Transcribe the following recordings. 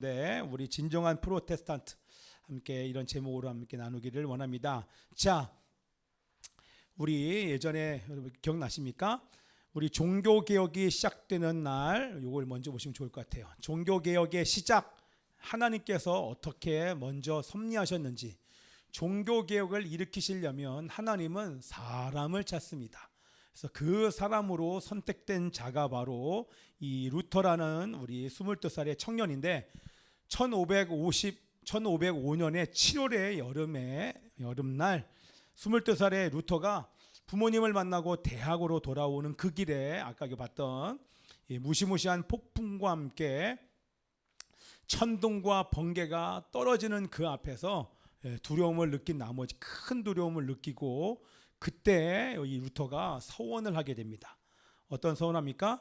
네, 우리 진정한 프로테스탄트 함께 이런 제목으로 함께 나누기를 원합니다. 자, 우리 예전에 여러분 기억나십니까? 우리 종교개혁이 시작되는 날, 요걸 먼저 보시면 좋을 것 같아요. 종교개혁의 시작, 하나님께서 어떻게 먼저 섭리하셨는지. 종교개혁을 일으키시려면 하나님은 사람을 찾습니다. 그래서 그 사람으로 선택된 자가 바로 이 루터라는 우리 22살의 청년인데 1505년에 7월의 여름날 22살의 루터가 부모님을 만나고 대학으로 돌아오는 그 길에 아까 봤던 무시무시한 폭풍과 함께 천둥과 번개가 떨어지는 그 앞에서 두려움을 느낀 나머지 큰 두려움을 느끼고 그때 이 루터가 서원을 하게 됩니다. 어떤 서원합니까?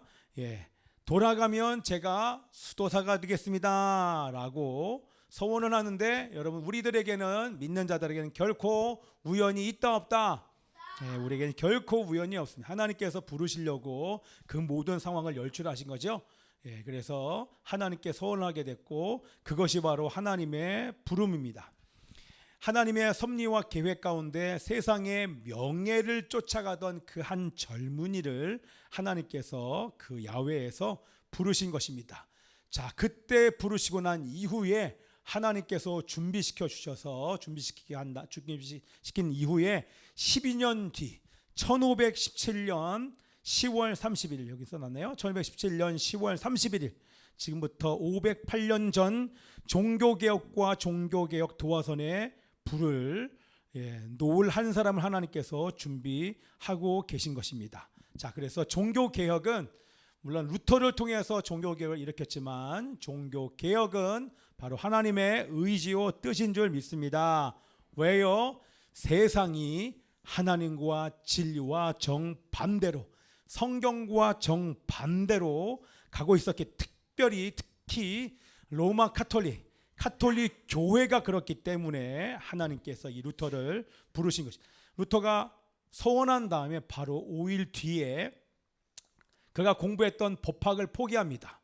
돌아가면 제가 수도사가 되겠습니다 라고 서원을 하는데, 여러분 우리들에게는, 믿는 자들에게는 결코 우연이 있다 없다? 우리에게는 결코 우연이 없습니다. 하나님께서 부르시려고 그 모든 상황을 열출하신 거죠. 그래서 하나님께 서원을 하게 됐고, 그것이 바로 하나님의 부름입니다. 하나님의 섭리와 계획 가운데 세상의 명예를 쫓아가던 그 한 젊은이를 하나님께서 그 야외에서 부르신 것입니다. 자, 그때 부르시고 난 이후에 하나님께서 준비시켜 주셔서 준비시킨 이후에 12년 뒤 1517년 10월 31일, 여기 써놨네요. 1517년 10월 31일, 지금부터 508년 전 종교개혁과 종교개혁 도화선에 불을 놓을 한 사람을 하나님께서 준비하고 계신 것입니다. 자, 그래서 종교개혁은 물론 루터를 통해서 종교개혁을 일으켰지만 종교개혁은 바로 하나님의 의지요 뜻인 줄 믿습니다. 왜요? 세상이 하나님과 진리와 정반대로, 성경과 정반대로 가고 있었기, 특히 로마 카톨릭 교회가 그렇기 때문에 하나님께서 이 루터를 부르신 것입니다. 루터가 서원한 다음에 바로 5일 뒤에 그가 공부했던 법학을 포기합니다.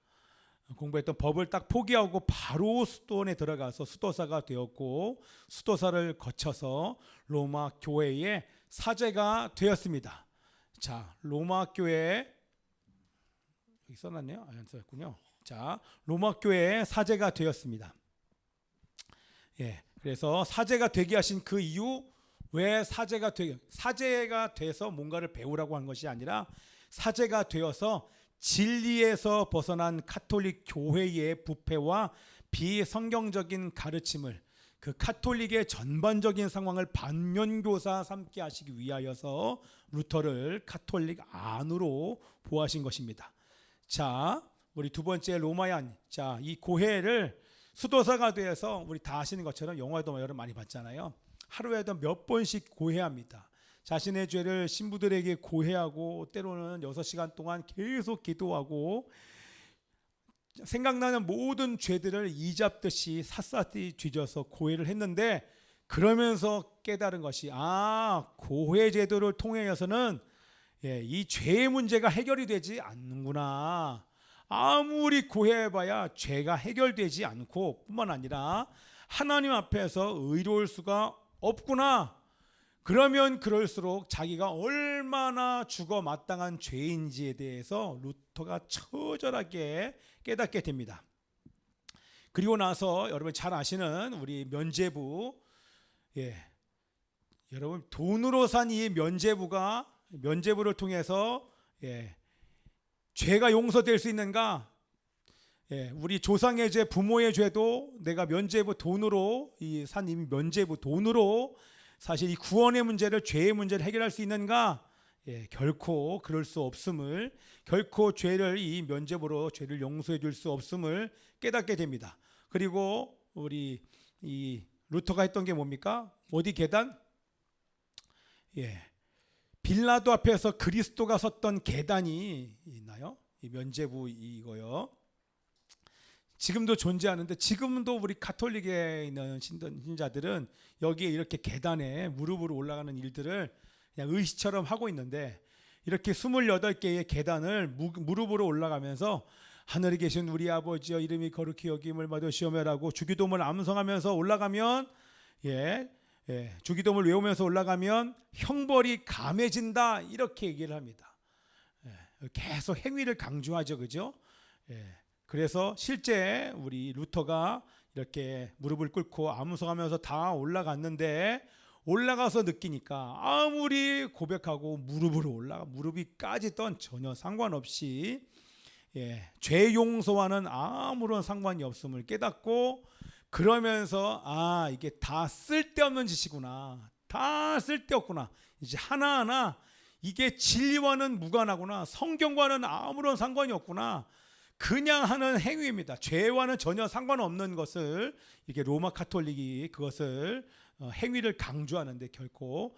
공부했던 법을 딱 포기하고 바로 수도원에 들어가서 수도사가 되었고, 수도사를 거쳐서 로마 교회의 사제가 되었습니다. 자, 로마 교회, 여기 써놨네요. 안 써있군요. 자, 로마 교회의 사제가 되었습니다. 그래서 사제가 되게 하신 그 이유, 왜 사제가 돼서 뭔가를 배우라고 한 것이 아니라 사제가 되어서 진리에서 벗어난 가톨릭 교회의 부패와 비성경적인 가르침을, 그 가톨릭의 전반적인 상황을 반면교사 삼게 하시기 위하여서 루터를 가톨릭 안으로 보하신 것입니다. 자, 우리 두 번째 로마얀, 자, 이 고해를 수도사가 되어서 우리 다 아시는 것처럼 영화도 여러분 많이 봤잖아요. 하루에도 몇 번씩 고해합니다. 자신의 죄를 신부들에게 고해하고 때로는 6시간 동안 계속 기도하고 생각나는 모든 죄들을 이잡듯이 샅샅이 뒤져서 고해를 했는데, 그러면서 깨달은 것이, 고해 제도를 통해서는 이 죄의 문제가 해결이 되지 않는구나. 아무리 고해해봐야 죄가 해결되지 않고 뿐만 아니라 하나님 앞에서 의로울 수가 없구나. 그러면 그럴수록 자기가 얼마나 죽어 마땅한 죄인지에 대해서 루터가 처절하게 깨닫게 됩니다. 그리고 나서 여러분 잘 아시는 우리 면죄부, 여러분 돈으로 산 이 면죄부를 통해서 죄가 용서될 수 있는가? 우리 조상의 죄, 부모의 죄도 내가 면죄부 돈으로 산 이 면죄부 돈으로 사실 이 구원의 문제를, 죄의 문제를 해결할 수 있는가? 결코 그럴 수 없음을, 결코 죄를 이 면죄부로 죄를 용서해 줄 수 없음을 깨닫게 됩니다. 그리고 우리 이 루터가 했던 게 뭡니까? 어디 계단? 빌라도 앞에서 그리스도가 섰던 계단이 있나요? 이 면죄부 이거요. 지금도 존재하는데, 지금도 우리 가톨릭에 있는 신자들은 여기에 이렇게 계단에 무릎으로 올라가는 일들을 그냥 의식처럼 하고 있는데, 이렇게 28개의 계단을 무릎으로 올라가면서 하늘에 계신 우리 아버지여 이름이 거룩히 여김을 받으시오며라고 주기도문을 암송하면서 올라가면 주기도문을 외우면서 올라가면 형벌이 감해진다 이렇게 얘기를 합니다. 계속 행위를 강조하죠, 그죠? 그래서 실제 우리 루터가 이렇게 무릎을 꿇고 암송하면서 다 올라갔는데 올라가서 느끼니까 아무리 고백하고 무릎이 까지던 전혀 상관없이 죄 용서와는 아무런 상관이 없음을 깨닫고 그러면서 이게 다 쓸데없는 짓이구나, 다 쓸데없구나, 이제 하나하나 이게 진리와는 무관하구나, 성경과는 아무런 상관이 없구나, 그냥 하는 행위입니다. 죄와는 전혀 상관없는 것을 이렇게 로마 카톨릭이 그것을 행위를 강조하는데 결코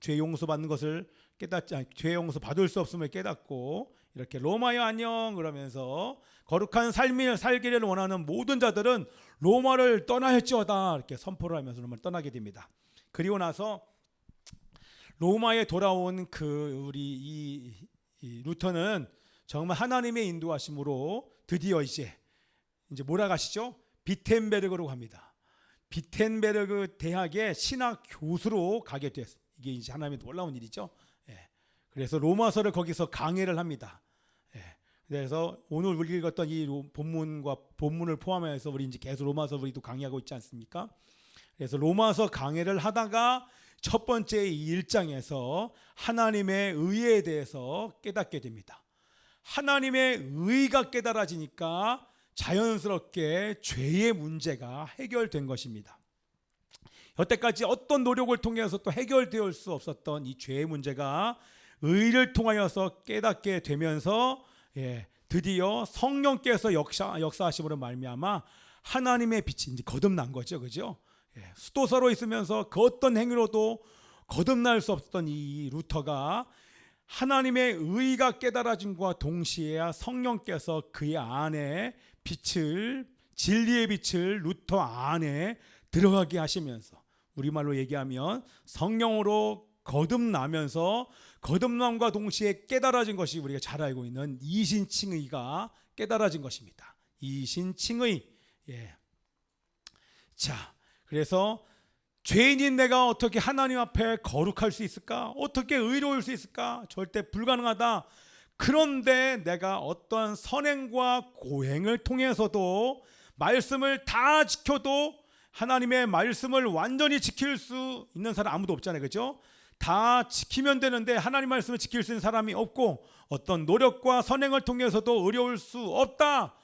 죄 용서 받는 것을 깨닫지, 죄 용서 받을 수 없음을 깨닫고 이렇게 로마여 안녕 그러면서 거룩한 삶을 살기를 원하는 모든 자들은 로마를 떠나할지어다 이렇게 선포를 하면서 로마를 떠나게 됩니다. 그리고 나서 로마에 돌아온 우리 이 루터는 정말 하나님의 인도하심으로 드디어 이제 뭐라 가시죠? 비텐베르그로 갑니다. 비텐베르그 대학의 신학 교수로 가게 됐어요. 이게 이제 하나님의 놀라운 일이죠. 그래서 로마서를 거기서 강해를 합니다. 그래서 오늘 우리 읽었던 이 본문을 포함해서 우리 이제 계속 로마서 우리도 강의하고 있지 않습니까? 그래서 로마서 강해를 하다가 첫 번째 이 1장에서 하나님의 의에 대해서 깨닫게 됩니다. 하나님의 의가 깨달아지니까 자연스럽게 죄의 문제가 해결된 것입니다. 여태까지 어떤 노력을 통해서 또 해결되어 수 없었던 이 죄의 문제가 의를 통하여서 깨닫게 되면서 드디어 성령께서 역사하심으로 말미암아 하나님의 빛이 이제 거듭난 거죠, 그죠? 수도사로 있으면서 그 어떤 행위로도 거듭날 수 없었던 이 루터가 하나님의 의가 깨달아짐과 동시에 성령께서 그의 안에 진리의 빛을 루터 안에 들어가게 하시면서 우리말로 얘기하면 성령으로 거듭나면서 거듭남과 동시에 깨달아진 것이 우리가 잘 알고 있는 이신칭의가 깨달아진 것입니다. 이신칭의. 자, 그래서 죄인인 내가 어떻게 하나님 앞에 거룩할 수 있을까? 어떻게 의로울 수 있을까? 절대 불가능하다. 그런데 내가 어떠한 선행과 고행을 통해서도 말씀을 다 지켜도 하나님의 말씀을 완전히 지킬 수 있는 사람 아무도 없잖아요, 그렇죠? 다 지키면 되는데 하나님 말씀을 지킬 수 있는 사람이 없고 어떤 노력과 선행을 통해서도 의로울 수 없다.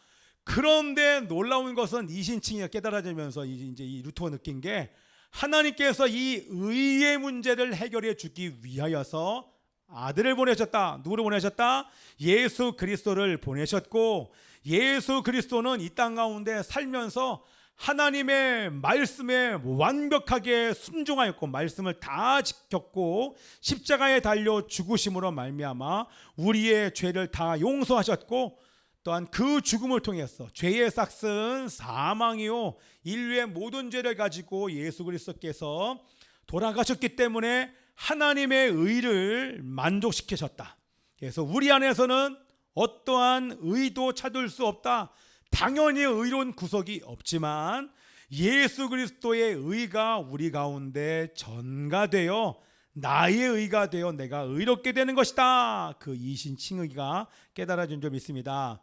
그런데 놀라운 것은 이신칭의가 깨달아지면서 이제 이 루터가 느낀 게 하나님께서 이 의의 문제를 해결해 주기 위하여서 아들을 보내셨다. 누구를 보내셨다? 예수 그리스도를 보내셨고 예수 그리스도는 이 땅 가운데 살면서 하나님의 말씀에 완벽하게 순종하였고 말씀을 다 지켰고 십자가에 달려 죽으심으로 말미암아 우리의 죄를 다 용서하셨고 또한 그 죽음을 통해서 죄의 삭은 사망이요 인류의 모든 죄를 가지고 예수 그리스도께서 돌아가셨기 때문에 하나님의 의를 만족시키셨다. 그래서 우리 안에서는 어떠한 의도 찾을 수 없다. 당연히 의로운 구석이 없지만 예수 그리스도의 의가 우리 가운데 전가되어 나의 의가 되어 내가 의롭게 되는 것이다. 그 이신칭의가 깨달아진 점이 있습니다.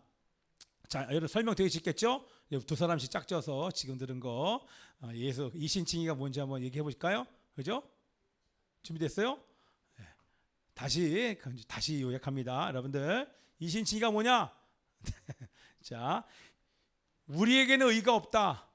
자, 여러분 설명되시겠죠? 두 사람씩 짝져서 지금 들은 거 예수 이신칭의가 뭔지 한번 얘기해 보실까요? 그죠? 준비됐어요? 다시 요약합니다. 여러분들 이신칭의가 뭐냐? 자, 우리에게는 의가 없다.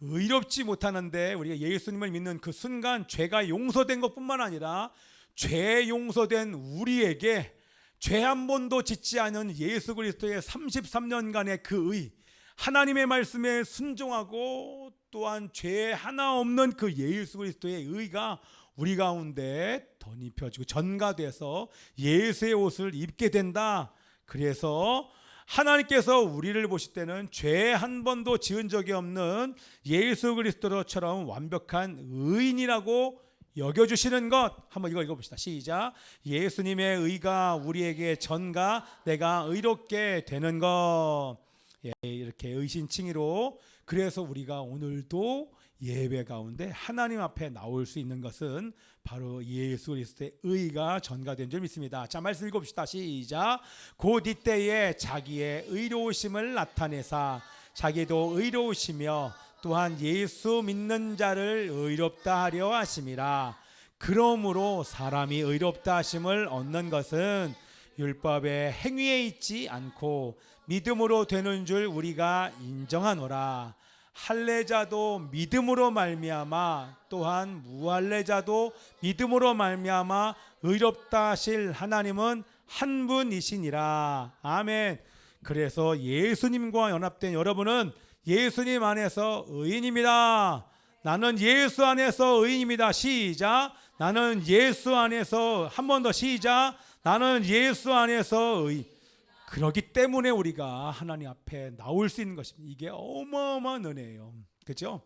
의롭지 못하는데 우리가 예수님을 믿는 그 순간 죄가 용서된 것뿐만 아니라 죄 용서된 우리에게 죄 한 번도 짓지 않은 예수 그리스도의 33년간의 그 의, 하나님의 말씀에 순종하고 또한 죄 하나 없는 그 예수 그리스도의 의가 우리 가운데 덧입혀지고 전가돼서 예수의 옷을 입게 된다. 그래서 하나님께서 우리를 보실 때는 죄 한 번도 지은 적이 없는 예수 그리스도처럼 완벽한 의인이라고 여겨주시는 것. 한번 이거 읽어봅시다. 시작. 예수님의 의가 우리에게 전가 내가 의롭게 되는 것. 예, 이렇게 의신칭의로. 그래서 우리가 오늘도 예배 가운데 하나님 앞에 나올 수 있는 것은 바로 예수 그리스도의 의가 전가된 줄 믿습니다. 자, 말씀 읽어봅시다. 시작. 곧 이때에 자기의 의로우심을 나타내사 자기도 의로우시며 또한 예수 믿는 자를 의롭다 하려 하심이라. 그러므로 사람이 의롭다 하심을 얻는 것은 율법의 행위에 있지 않고 믿음으로 되는 줄 우리가 인정하노라. 할례자도 믿음으로 말미암아 또한 무할례자도 믿음으로 말미암아 의롭다 하실 하나님은 한 분이시니라. 아멘. 그래서 예수님과 연합된 여러분은 예수님 안에서 의인입니다. 나는 예수 안에서 의인입니다. 시작. 나는 예수 안에서, 한 번 더 시작. 나는 예수 안에서 의인. 그렇기 때문에 우리가 하나님 앞에 나올 수 있는 것입니다. 이게 어마어마한 은혜예요. 그렇죠?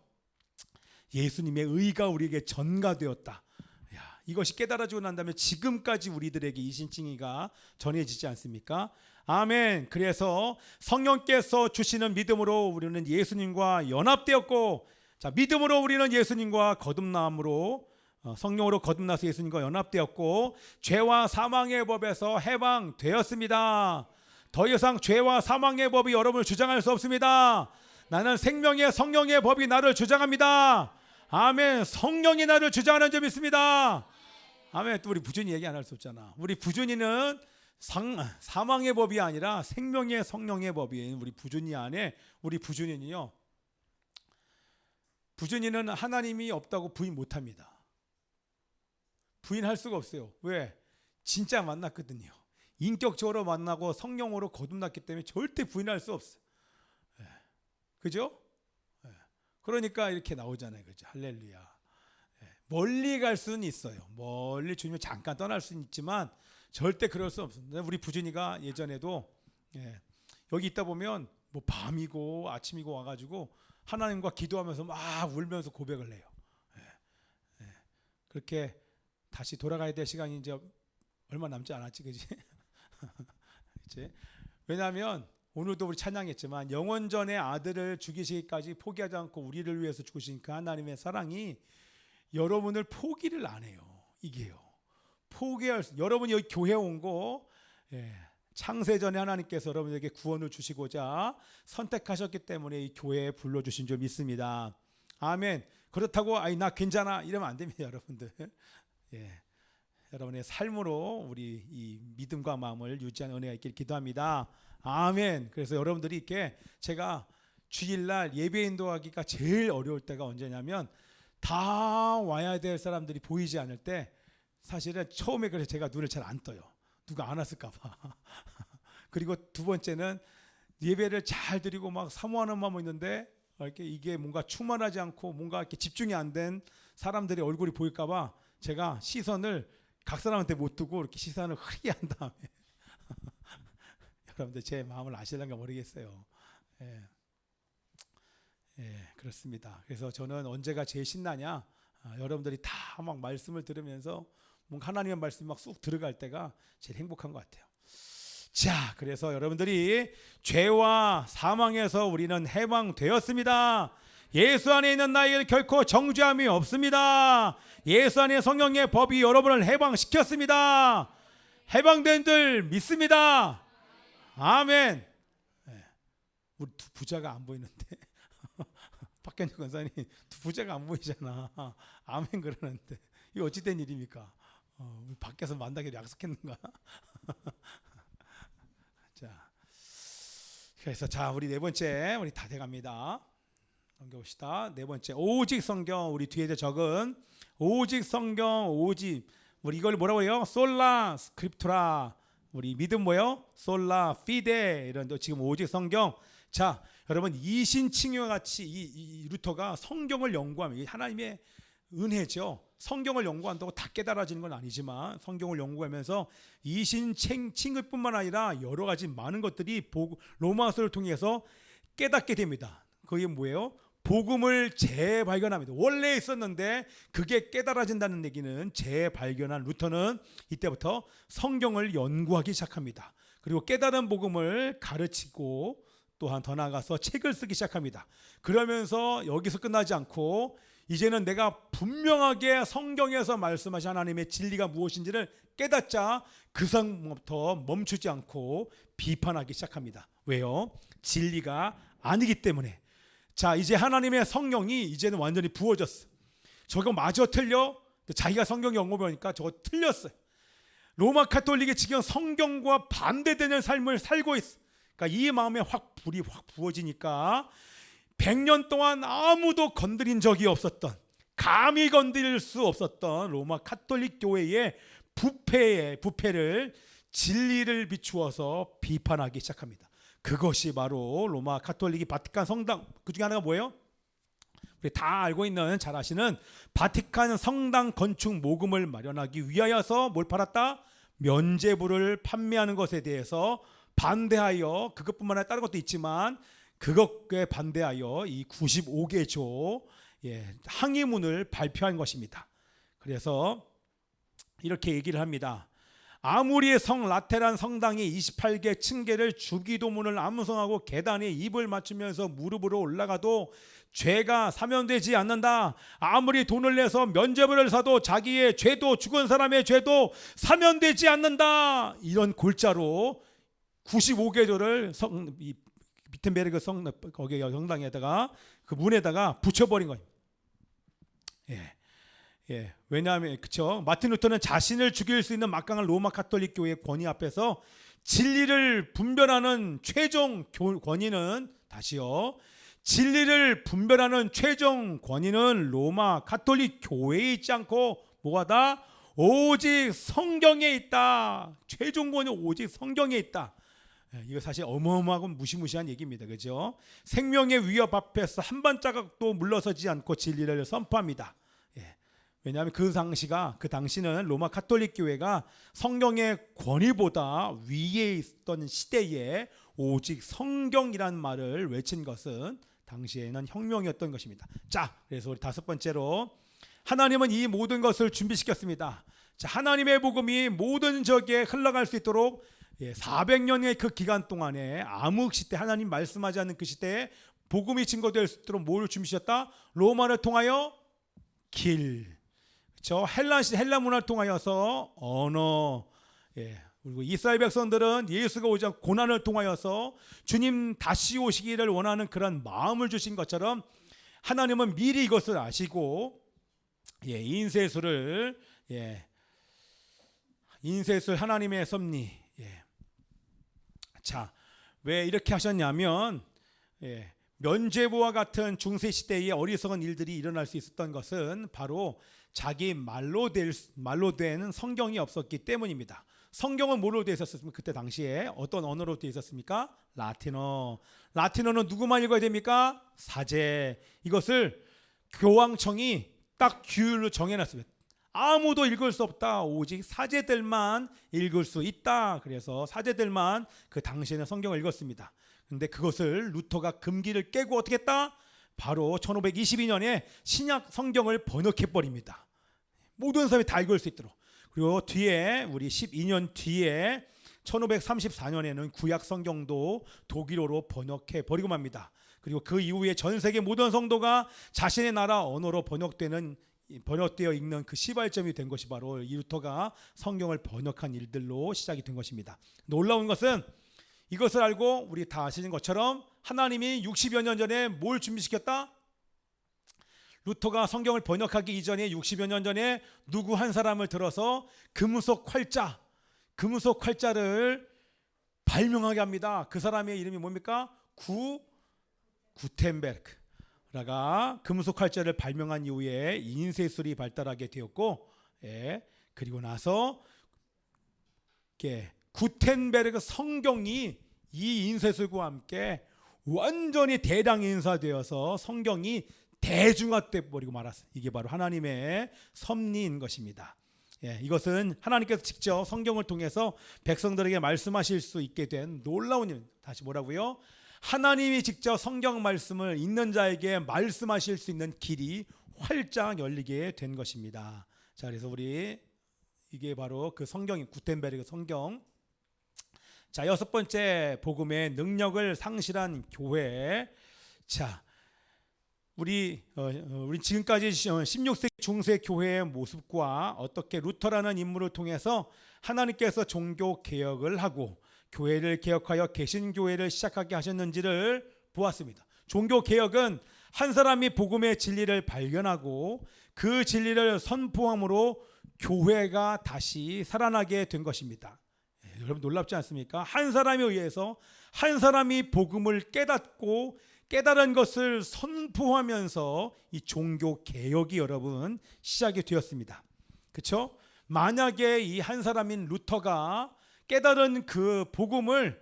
예수님의 의가 우리에게 전가되었다. 이것이 깨달아지고 난 다음에 지금까지 우리들에게 이신칭의가 전해지지 않습니까? 아멘. 그래서 성령께서 주시는 믿음으로 우리는 예수님과 연합되었고, 자, 믿음으로 우리는 예수님과 거듭남으로 성령으로 거듭나서 예수님과 연합되었고, 죄와 사망의 법에서 해방되었습니다. 더 이상 죄와 사망의 법이 여러분을 주장할 수 없습니다. 나는 생명의 성령의 법이 나를 주장합니다. 아멘. 성령이 나를 주장하는 점이 있습니다. 아멘. 또 우리 부준이 얘기 안 할 수 없잖아. 우리 부준이는 사망의 법이 아니라 생명의 성령의 법이에요. 우리 부준이 안에 우리 부준이는요, 부준이는 하나님이 없다고 부인 못합니다. 부인할 수가 없어요. 왜? 진짜 만났거든요. 인격적으로 만나고 성령으로 거듭났기 때문에 절대 부인할 수 없어요. 그죠? 그러니까 이렇게 나오잖아요. 그죠? 할렐루야. 멀리 갈 수는 있어요. 멀리 주님을 잠깐 떠날 수는 있지만 절대 그럴 수 없습니다. 우리 부준이가 예전에도 여기 있다 보면 뭐 밤이고 아침이고 와가지고 하나님과 기도하면서 막 울면서 고백을 해요. 그렇게 다시 돌아가야 될 시간이 이제 얼마 남지 않았지, 그지? 이제 왜냐하면 오늘도 우리 찬양했지만 영원전에 아들을 죽이시기까지 포기하지 않고 우리를 위해서 죽으신 그 하나님의 사랑이 여러분을 포기를 안 해요. 이게요. 포기할 수, 여러분이 여기 교회 온 거 창세전에 하나님께서 여러분에게 구원을 주시고자 선택하셨기 때문에 이 교회에 불러주신 줄 믿습니다. 아멘. 그렇다고 아이 나 괜찮아 이러면 안 됩니다, 여러분들. 여러분의 삶으로 우리 이 믿음과 마음을 유지하는 은혜가 있길 기도합니다. 아멘. 그래서 여러분들이 이렇게 제가 주일날 예배 인도하기가 제일 어려울 때가 언제냐면 다 와야 될 사람들이 보이지 않을 때, 사실은 처음에 그래서 제가 눈을 잘 안 떠요. 누가 안 왔을까 봐. 그리고 두 번째는 예배를 잘 드리고 막 사모하는 마음이 있는데 이렇게 이게 뭔가 충만하지 않고 뭔가 이렇게 집중이 안 된 사람들의 얼굴이 보일까 봐 제가 시선을 각 사람한테 못 두고 이렇게 시선을 흐리게 한 다음에 여러분들 제 마음을 아실런가 모르겠어요. 그렇습니다. 그래서 저는 언제가 제일 신나냐? 여러분들이 다 막 말씀을 들으면서 뭔가 하나님의 말씀이 막 쑥 들어갈 때가 제일 행복한 것 같아요. 자, 그래서 여러분들이 죄와 사망에서 우리는 해방되었습니다. 예수 안에 있는 나에게는 결코 정죄함이 없습니다. 예수 안에 성령의 법이 여러분을 해방시켰습니다. 해방된 줄 믿습니다. 아멘. 우리 두 부자가 안 보이는데 박현주 권사님 두 부자가 안 보이잖아. 아멘 그러는데 이거 어찌된 일입니까? 우리 밖에서 만나기로 약속했는가? 자, 그래서 자 우리 네 번째 우리 다 돼갑니다. 넘겨봅시다. 네 번째 오직 성경, 우리 뒤에 적은 오직 성경, 오직 우리 이걸 뭐라고 해요? 솔라 스크립투라. 우리 믿음 뭐예요? 솔라 피데. 이런 지금 오직 성경. 자, 여러분 이신칭의와 같이 이 루터가 성경을 연구하면 이게 하나님의 은혜죠. 성경을 연구한다고 다 깨달아지는 건 아니지만 성경을 연구하면서 이신칭의뿐만 아니라 여러 가지 많은 것들이 로마서를 통해서 깨닫게 됩니다. 그게 뭐예요? 복음을 재발견합니다. 원래 있었는데 그게 깨달아진다는 얘기는 재발견한 루터는 이때부터 성경을 연구하기 시작합니다. 그리고 깨달은 복음을 가르치고 또한 더 나아가서 책을 쓰기 시작합니다. 그러면서 여기서 끝나지 않고 이제는 내가 분명하게 성경에서 말씀하신 하나님의 진리가 무엇인지를 깨닫자 그 상부터 멈추지 않고 비판하기 시작합니다. 왜요? 진리가 아니기 때문에. 자, 이제 하나님의 성령이 이제는 완전히 부어졌어. 저거 마저 틀려? 자기가 성경 연구해보니까 저거 틀렸어요. 로마 카톨릭이 지금 성경과 반대되는 삶을 살고 있어. 그러니까 이 마음에 불이 확 부어지니까 100년 동안 아무도 건드린 적이 없었던, 감히 건드릴 수 없었던 로마 카톨릭 교회의 부패를 진리를 비추어서 비판하기 시작합니다. 그것이 바로 로마 카톨릭이 바티칸 성당, 그 중에 하나가 뭐예요? 우리 다 알고 있는, 잘 아시는 바티칸 성당 건축 모금을 마련하기 위하여서 뭘 팔았다? 면죄부를 판매하는 것에 대해서 반대하여, 그것뿐만 아니라 다른 것도 있지만 그것에 반대하여 이 95개조 항의문을 발표한 것입니다. 그래서 이렇게 얘기를 합니다. 아무리 라테란 성당이 28개 층계를 주기도문을 암송하고 계단에 입을 맞추면서 무릎으로 올라가도 죄가 사면되지 않는다. 아무리 돈을 내서 면죄부를 사도 자기의 죄도, 죽은 사람의 죄도 사면되지 않는다. 이런 골자로 95개조를 비텐베르그 거기 성당에다가 그 문에다가 붙여버린 거예요. 왜냐하면 그렇죠. 마틴 루터는 자신을 죽일 수 있는 막강한 로마 카톨릭 교회의 권위 앞에서 진리를 분별하는 최종 권위는, 다시요, 진리를 분별하는 최종 권위는 로마 카톨릭 교회에 있지 않고 뭐가다? 오직 성경에 있다. 최종 권위 오직 성경에 있다. 이거 사실 어마어마하고 무시무시한 얘기입니다. 그죠? 생명의 위협 앞에서 한 발자국도 물러서지 않고 진리를 선포합니다. 왜냐하면 그 당시는 로마 카톨릭 교회가 성경의 권위보다 위에 있던 시대에 오직 성경이란 말을 외친 것은 당시에는 혁명이었던 것입니다. 자, 그래서 우리 다섯 번째로, 하나님은 이 모든 것을 준비시켰습니다. 자, 하나님의 복음이 모든 적에 흘러갈 수 있도록 400년의 그 기간 동안에 암흑 시대, 하나님 말씀하지 않는 그 시대에 복음이 증거될 수 있도록 뭘 준비시켰다? 로마를 통하여 길, 헬라 문화를 통하여서 언어, 그리고 이스라엘 백성들은 예수가 오자 고난을 통하여서 주님 다시 오시기를 원하는 그런 마음을 주신 것처럼 하나님은 미리 이것을 아시고 인쇄술 하나님의 섭리. 자, 왜 이렇게 하셨냐면 면죄부와 같은 중세 시대의 어리석은 일들이 일어날 수 있었던 것은 바로 자기 말로 된 성경이 없었기 때문입니다. 성경은 뭐로 되어 있었습니까? 그때 당시에 어떤 언어로 되어 있었습니까? 라틴어. 라틴어는 누구만 읽어야 됩니까? 사제. 이것을 교황청이 딱 규율로 정해놨습니다. 아무도 읽을 수 없다. 오직 사제들만 읽을 수 있다. 그래서 사제들만 그 당시에는 성경을 읽었습니다. 근데 그것을 루터가 금기를 깨고 어떻게 했다? 바로 1522년에 신약 성경을 번역해 버립니다. 모든 사람이 다 읽을 수 있도록. 그리고 뒤에 우리 12년 뒤에 1534년에는 구약 성경도 독일어로 번역해 버리고 맙니다. 그리고 그 이후에 전 세계 모든 성도가 자신의 나라 언어로 번역되어 읽는 그 시발점이 된 것이 바로 이 루터가 성경을 번역한 일들로 시작이 된 것입니다. 놀라운 것은 이것을 알고 우리 다 아시는 것처럼 하나님이 60여 년 전에 뭘 준비시켰다? 루터가 성경을 번역하기 이전에 60여 년 전에 누구 한 사람을 들어서 금속 활자를 발명하게 합니다. 그 사람의 이름이 뭡니까? 구텐베르크라가 금속 활자를 발명한 이후에 인쇄술이 발달하게 되었고, 그리고 나서 구텐베르크 성경이 이 인쇄술과 함께 완전히 대량 인쇄되어서 성경이 대중화돼 버리고 말았어요. 이게 바로 하나님의 섭리인 것입니다. 이것은 하나님께서 직접 성경을 통해서 백성들에게 말씀하실 수 있게 된 놀라운 일. 다시 뭐라고요? 하나님이 직접 성경 말씀을 읽는 자에게 말씀하실 수 있는 길이 활짝 열리게 된 것입니다. 자, 그래서 우리 이게 바로 그 성경이 구텐베르그 성경. 자, 여섯 번째 복음의 능력을 상실한 교회. 자, 우리 지금까지 16세기 중세 교회의 모습과 어떻게 루터라는 인물을 통해서 하나님께서 종교 개혁을 하고 교회를 개혁하여 개신교회를 시작하게 하셨는지를 보았습니다. 종교 개혁은 한 사람이 복음의 진리를 발견하고 그 진리를 선포함으로 교회가 다시 살아나게 된 것입니다. 여러분 놀랍지 않습니까? 한 사람에 의해서 한 사람이 복음을 깨닫고 깨달은 것을 선포하면서 이 종교 개혁이 여러분 시작이 되었습니다. 그렇죠? 만약에 이 한 사람인 루터가 깨달은 그 복음을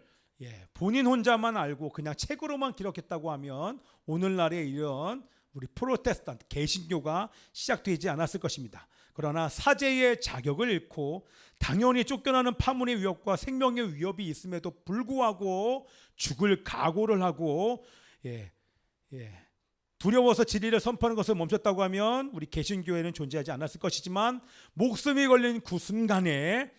본인 혼자만 알고 그냥 책으로만 기록했다고 하면 오늘날의 이런 우리 프로테스탄트 개신교가 시작되지 않았을 것입니다. 그러나 사제의 자격을 잃고 당연히 쫓겨나는 파문의 위협과 생명의 위협이 있음에도 불구하고 죽을 각오를 하고 두려워서 진리를 선포하는 것을 멈췄다고 하면 우리 개신교회는 존재하지 않았을 것이지만 목숨이 걸린 그 순간에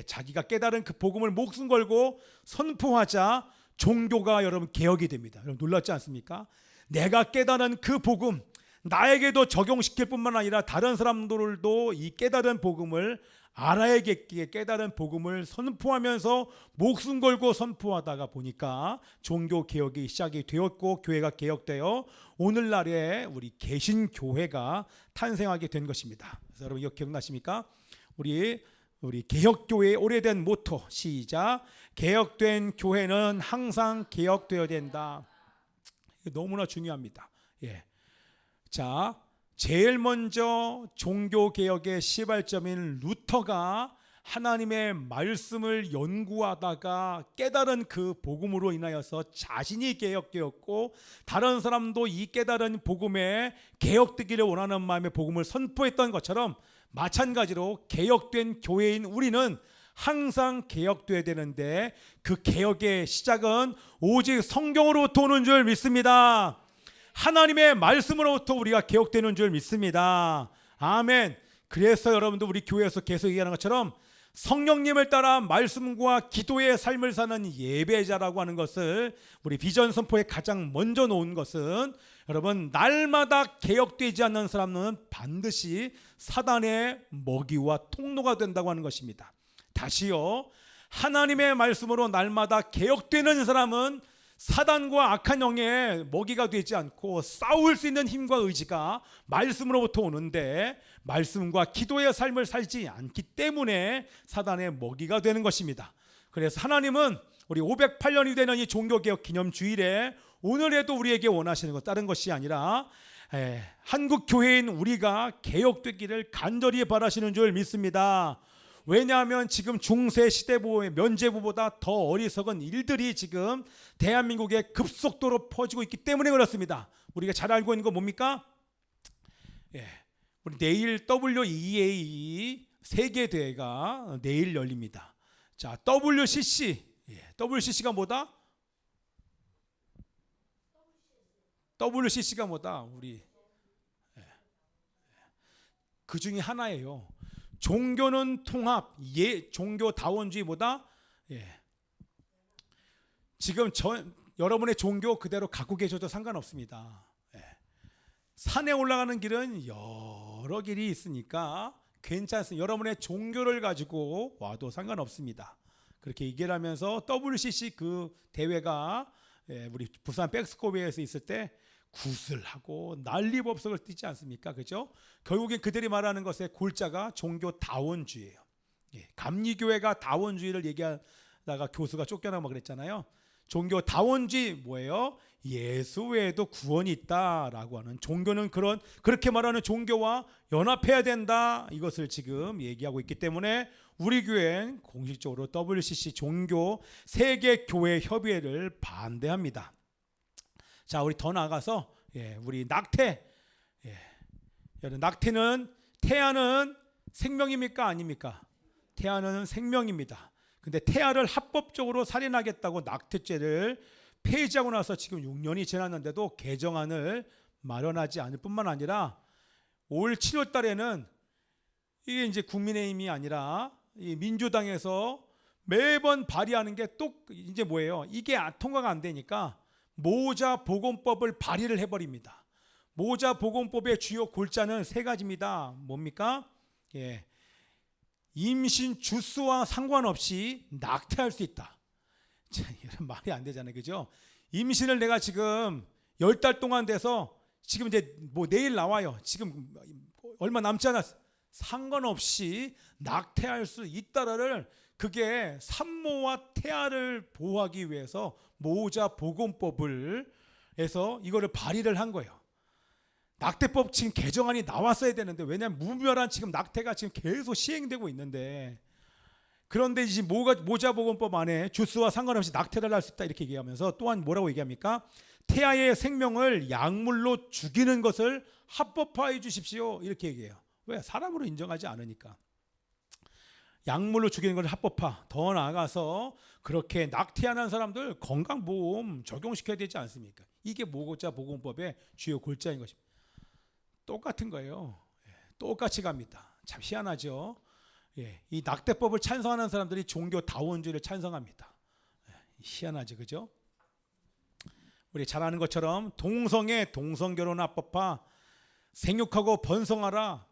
자기가 깨달은 그 복음을 목숨 걸고 선포하자 종교가 여러분 개혁이 됩니다. 여러분 놀랍지 않습니까? 내가 깨달은 그 복음 나에게도 적용시킬 뿐만 아니라 다른 사람들도 이 깨달은 복음을 알아야겠기에 깨달은 복음을 선포하면서 목숨 걸고 선포하다가 보니까 종교 개혁이 시작이 되었고 교회가 개혁되어 오늘날에 우리 개신교회가 탄생하게 된 것입니다. 그래서 여러분 이거 기억나십니까? 우리 개혁교회의 오래된 모토 시작. 개혁된 교회는 항상 개혁되어야 된다. 너무나 중요합니다. 자, 제일 먼저 종교개혁의 시발점인 루터가 하나님의 말씀을 연구하다가 깨달은 그 복음으로 인하여서 자신이 개혁되었고 다른 사람도 이 깨달은 복음에 개혁되기를 원하는 마음에 복음을 선포했던 것처럼 마찬가지로 개혁된 교회인 우리는 항상 개혁되어야 되는데 그 개혁의 시작은 오직 성경으로부터 오는 줄 믿습니다. 하나님의 말씀으로부터 우리가 개혁되는 줄 믿습니다. 아멘. 그래서 여러분도 우리 교회에서 계속 얘기하는 것처럼 성령님을 따라 말씀과 기도의 삶을 사는 예배자라고 하는 것을 우리 비전 선포에 가장 먼저 놓은 것은 여러분 날마다 개혁되지 않는 사람은 반드시 사단의 먹이와 통로가 된다고 하는 것입니다. 다시요. 하나님의 말씀으로 날마다 개혁되는 사람은 사단과 악한 영의 먹이가 되지 않고 싸울 수 있는 힘과 의지가 말씀으로부터 오는데 말씀과 기도의 삶을 살지 않기 때문에 사단의 먹이가 되는 것입니다. 그래서 하나님은 우리 508년이 되는 이 종교개혁 기념주일에 오늘에도 우리에게 원하시는 것 다른 것이 아니라 한국 교회인 우리가 개혁되기를 간절히 바라시는 줄 믿습니다. 왜냐하면 지금 중세 시대보의 면죄부보다 더 어리석은 일들이 지금 대한민국에 급속도로 퍼지고 있기 때문에 그렇습니다. 우리가 잘 알고 있는 거 뭡니까? 우리 내일 WEA 세계대회가 내일 열립니다. 자, WCC가 뭐다? WCC가 뭐다? 우리 그 중에 하나예요. 종교는 통합, 종교다원주의보다 지금 여러분의 종교 그대로 갖고 계셔도 상관없습니다. 산에 올라가는 길은 여러 길이 있으니까 괜찮습니다. 여러분의 종교를 가지고 와도 상관없습니다. 그렇게 얘기를 하면서 WCC 그 대회가 우리 부산 백스코비에서 있을 때 구슬하고 난리법석을 띠지 않습니까? 그죠? 결국엔 그들이 말하는 것의 골자가 종교다원주의예요. 감리교회가 다원주의를 얘기하다가 교수가 쫓겨나고 그랬잖아요. 종교다원주의 뭐예요? 예수 외에도 구원이 있다라고 하는 종교는 그렇게 말하는 종교와 연합해야 된다. 이것을 지금 얘기하고 있기 때문에 우리 교회는 공식적으로 WCC 종교 세계교회 협의회를 반대합니다. 자, 우리 더 나아가서 우리 낙태. 낙태는 태아는 생명입니까 아닙니까? 태아는 생명입니다. 근데 태아를 합법적으로 살인하겠다고 낙태죄를 폐지하고 나서 지금 6년이 지났는데도 개정안을 마련하지 않을 뿐만 아니라 올 7월 달에는 이게 이제 국민의힘이 아니라 이 민주당에서 매번 발의하는 게 또 이제 뭐예요? 이게 통과가 안 되니까 모자보건법을 발의를 해버립니다. 모자보건법의 주요 골자는 세 가지입니다. 뭡니까? 예. 임신 주수와 상관없이 낙태할 수 있다. 자, 이런 말이 안 되잖아요, 그죠? 임신을 내가 지금 10달 동안 돼서 지금 이제 뭐 내일 나와요. 지금 얼마 남지 않았어. 상관없이 낙태할 수 있다를 그게 산모와 태아를 보호하기 위해서 모자보건법을 해서 이거를 발의를 한 거예요. 낙태법 지금 개정안이 나왔어야 되는데 왜냐하면 무별한 지금 낙태가 지금 계속 시행되고 있는데 그런데 이제 모자보건법 안에 주수와 상관없이 낙태를 할 수 있다 이렇게 얘기하면서 또한 뭐라고 얘기합니까? 태아의 생명을 약물로 죽이는 것을 합법화해 주십시오 이렇게 얘기해요. 왜? 사람으로 인정하지 않으니까. 약물로 죽이는 걸 합법화. 더 나아가서 그렇게 낙태하는 사람들 건강보험 적용시켜야 되지 않습니까? 이게 모자보건법의 주요 골자인 것입니다. 똑같은 거예요. 똑같이 갑니다. 참 희한하죠. 이 낙태법을 찬성하는 사람들이 종교 다원주의를 찬성합니다. 희한하죠, 그죠? 우리 잘 아는 것처럼 동성애 동성결혼 합법화, 생육하고 번성하라.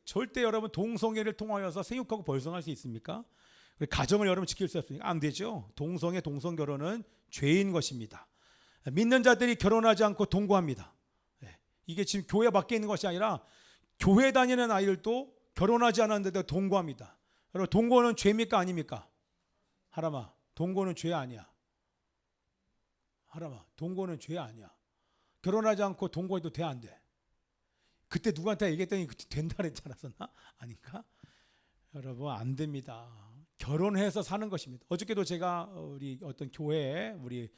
절대 여러분 동성애를 통하여서 생육하고 번성할 수 있습니까? 가정을 여러분 지킬 수 없습니까? 안 되죠. 동성애 동성결혼은 죄인 것입니다. 믿는 자들이 결혼하지 않고 동거합니다. 이게 지금 교회 밖에 있는 것이 아니라 교회 다니는 아이들도 결혼하지 않았는데도 동거합니다. 여러분 동거는 죄입니까 아닙니까? 하람아, 동거는 죄 아니야. 하람아, 동거는 죄 아니야. 결혼하지 않고 동거해도 돼 안 돼? 그때 누구한테 얘기했더니 된다 그랬지 않았었나? 아닌가? 여러분 안 됩니다. 결혼해서 사는 것입니다. 어저께도 제가 우리 어떤 교회에 우리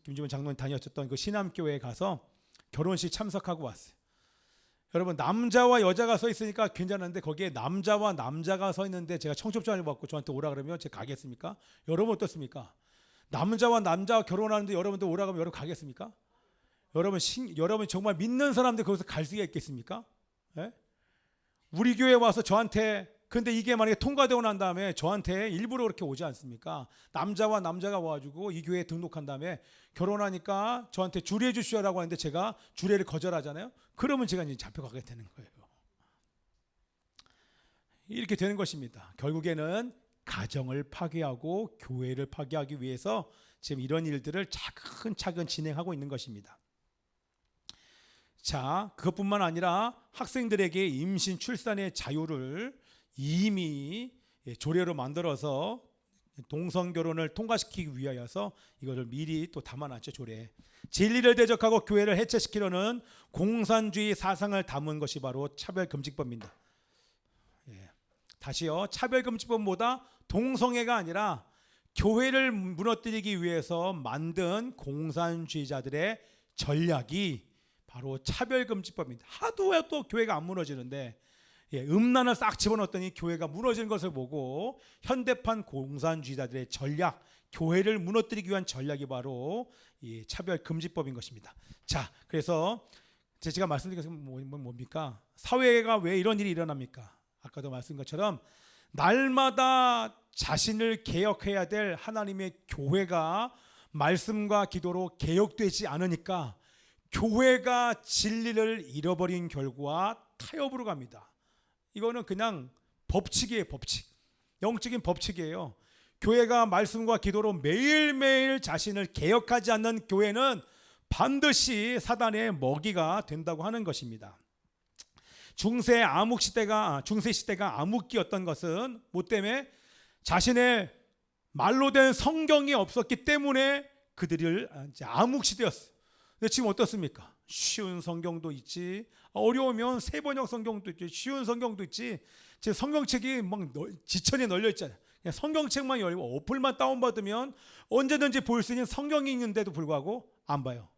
김주원 장로님 다녔었던 그 신암교회에 가서 결혼식 참석하고 왔어요. 여러분 남자와 여자가 서 있으니까 괜찮은데 거기에 남자와 남자가 서 있는데 제가 청첩장을 받고 저한테 오라 그러면 제가 가겠습니까? 여러분 어떻습니까? 남자와 남자가 결혼하는데 여러분들 오라 그러면 여러분 가겠습니까? 여러분 정말 믿는 사람들 거기서 갈 수가 있겠습니까? 예? 우리 교회 와서 저한테 근데 이게 만약에 통과되고 난 다음에 저한테 일부러 그렇게 오지 않습니까? 남자와 남자가 와가지고 이 교회에 등록한 다음에 결혼하니까 저한테 주례해 주시오라고 하는데 제가 주례를 거절하잖아요. 그러면 제가 이제 잡혀가게 되는 거예요. 이렇게 되는 것입니다. 결국에는 가정을 파괴하고 교회를 파괴하기 위해서 지금 이런 일들을 차근차근 진행하고 있는 것입니다. 자, 그것뿐만 아니라 학생들에게 임신 출산의 자유를 이미 조례로 만들어서 동성결혼을 통과시키기 위하여서 이것을 미리 또 담아놨죠. 조례. 진리를 대적하고 교회를 해체시키려는 공산주의 사상을 담은 것이 바로 차별금지법입니다. 다시요. 차별금지법보다 동성애가 아니라 교회를 무너뜨리기 위해서 만든 공산주의자들의 전략이 바로 차별금지법입니다. 하도 해도 교회가 안 무너지는데 음란을 싹 집어넣었더니 교회가 무너지는 것을 보고 현대판 공산주의자들의 전략, 교회를 무너뜨리기 위한 전략이 바로 이 차별금지법인 것입니다. 자, 그래서 제가 말씀드린 것은 뭡니까? 사회가 왜 이런 일이 일어납니까? 아까도 말씀드린 것처럼 날마다 자신을 개혁해야 될 하나님의 교회가 말씀과 기도로 개혁되지 않으니까 교회가 진리를 잃어버린 결과 타협으로 갑니다. 이거는 그냥 법칙이에요. 법칙. 영적인 법칙이에요. 교회가 말씀과 기도로 매일매일 자신을 개혁하지 않는 교회는 반드시 사단의 먹이가 된다고 하는 것입니다. 중세 시대가 암흑기였던 것은 뭐 때문에 자신의 말로 된 성경이 없었기 때문에 그들을 암흑 시대였어요. 근데 지금 어떻습니까? 쉬운 성경도 있지, 어려우면 세번역 성경도 있지, 쉬운 성경도 있지. 제 성경책이 막 지천에 널려 있잖아요. 그냥 성경책만 열고 어플만 다운받으면 언제든지 볼 수 있는 성경이 있는데도 불구하고 안 봐요.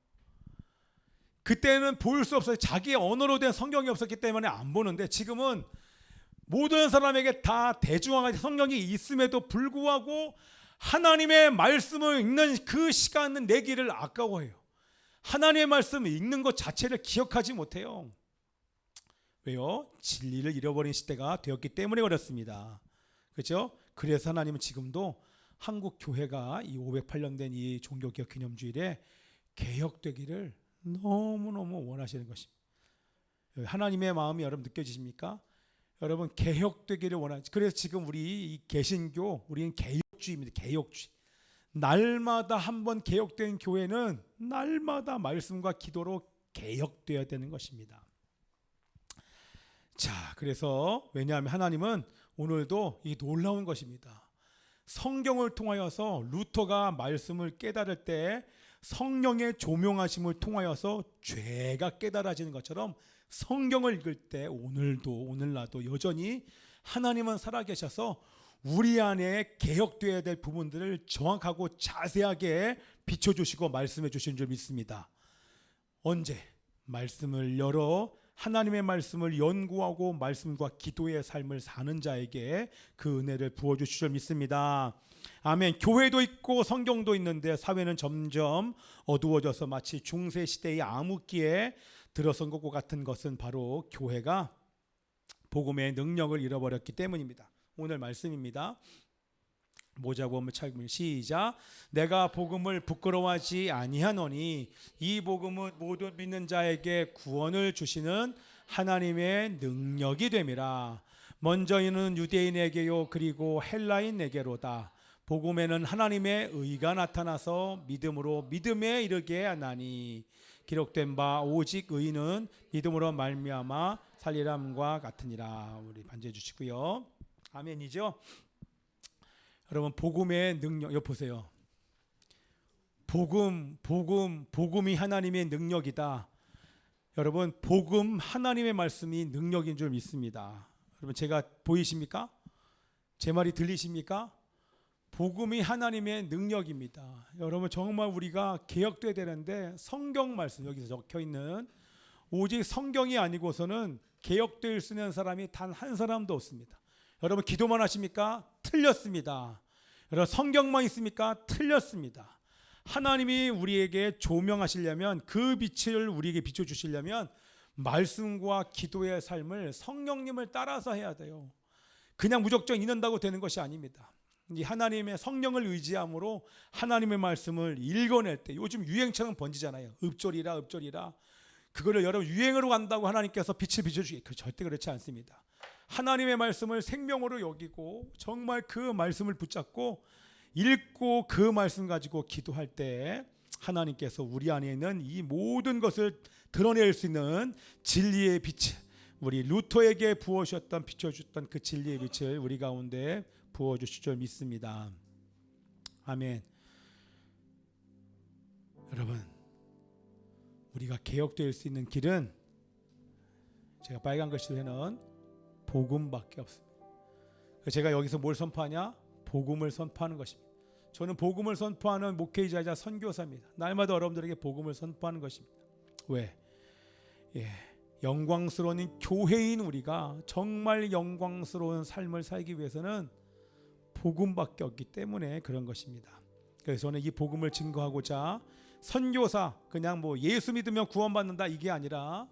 그때는 볼 수 없어요. 자기의 언어로 된 성경이 없었기 때문에 안 보는데 지금은 모든 사람에게 다 대중화가 성경이 있음에도 불구하고 하나님의 말씀을 읽는 그 시간은 내기를 아까워해요. 하나님의 말씀을 읽는 것 자체를 기억하지 못해요. 왜요? 진리를 잃어버린 시대가 되었기 때문에 그렇습니다. 그렇죠? 그래서 하나님은 지금도 한국 교회가 이 508년 된 이 종교개혁 기념주일에 개혁되기를 너무너무 원하시는 것입니다. 하나님의 마음이 여러분 느껴지십니까? 여러분 개혁되기를 원하지. 그래서 지금 우리 이 개신교 우리는 개혁주의입니다. 개혁주의. 날마다 한번 개혁된 교회는 날마다 말씀과 기도로 개혁되어야 되는 것입니다. 자, 그래서 왜냐하면 하나님은 오늘도 이 놀라운 것입니다. 성경을 통하여서 루터가 말씀을 깨달을 때 성령의 조명하심을 통하여서 죄가 깨달아지는 것처럼 성경을 읽을 때 오늘날도 여전히 하나님은 살아계셔서 우리 안에 개혁되어야 될 부분들을 정확하고 자세하게 비춰주시고 말씀해 주시는 줄 믿습니다. 언제? 말씀을 열어 하나님의 말씀을 연구하고 말씀과 기도의 삶을 사는 자에게 그 은혜를 부어주실 줄 믿습니다. 아멘. 교회도 있고 성경도 있는데 사회는 점점 어두워져서 마치 중세시대의 암흑기에 들어선 것과 같은 것은 바로 교회가 복음의 능력을 잃어버렸기 때문입니다. 오늘 말씀입니다. 모자보면 찾으면 시작. 내가 복음을 부끄러워하지 아니하노니 이 복음은 모든 믿는 자에게 구원을 주시는 하나님의 능력이 됨이라. 먼저 이는 유대인에게요 그리고 헬라인에게로다. 복음에는 하나님의 의가 나타나서 믿음으로 믿음에 이르게 하나니 기록된 바 오직 의인은 믿음으로 말미암아 살리람과 같으니라. 우리 반주해 주시고요. 아멘이죠. 여러분 복음의 능력 여기 보세요. 복음이 하나님의 능력이다. 여러분 복음 하나님의 말씀이 능력인 줄 믿습니다. 여러분 제가 보이십니까? 제 말이 들리십니까? 복음이 하나님의 능력입니다. 여러분 정말 우리가 개혁돼야 되는데 성경 말씀 여기서 적혀 있는 오직 성경이 아니고서는 개혁될 수 있는 사람이 단 한 사람도 없습니다. 여러분 기도만 하십니까? 틀렸습니다. 여러분 성경만 있습니까? 틀렸습니다. 하나님이 우리에게 조명하시려면 그 빛을 우리에게 비춰주시려면 말씀과 기도의 삶을 성령님을 따라서 해야 돼요. 그냥 무작정 읽는다고 되는 것이 아닙니다. 이 하나님의 성령을 의지함으로 하나님의 말씀을 읽어낼 때 요즘 유행처럼 번지잖아요. 읍조리라 그거를 여러분 유행으로 간다고 하나님께서 빛을 비춰주기 절대 그렇지 않습니다. 하나님의 말씀을 생명으로 여기고 정말 그 말씀을 붙잡고 읽고 그 말씀 가지고 기도할 때 하나님께서 우리 안에 있는 이 모든 것을 드러낼 수 있는 진리의 빛, 우리 루터에게 부어주셨던 비춰주셨던 그 진리의 빛을 우리 가운데 부어주실 줄 믿습니다. 아멘. 여러분 우리가 개혁될 수 있는 길은 제가 빨간 글씨로 해놓은 복음밖에 없습니다. 제가 여기서 뭘 선포하냐? 복음을 선포하는 것입니다. 저는 복음을 선포하는 목회자이자 선교사입니다. 날마다 여러분들에게 복음을 선포하는 것입니다. 왜? 영광스러운 교회인 우리가 정말 영광스러운 삶을 살기 위해서는 복음밖에 없기 때문에 그런 것입니다. 그래서 저는 이 복음을 증거하고자 선교사 그냥 뭐 예수 믿으면 구원받는다 이게 아니라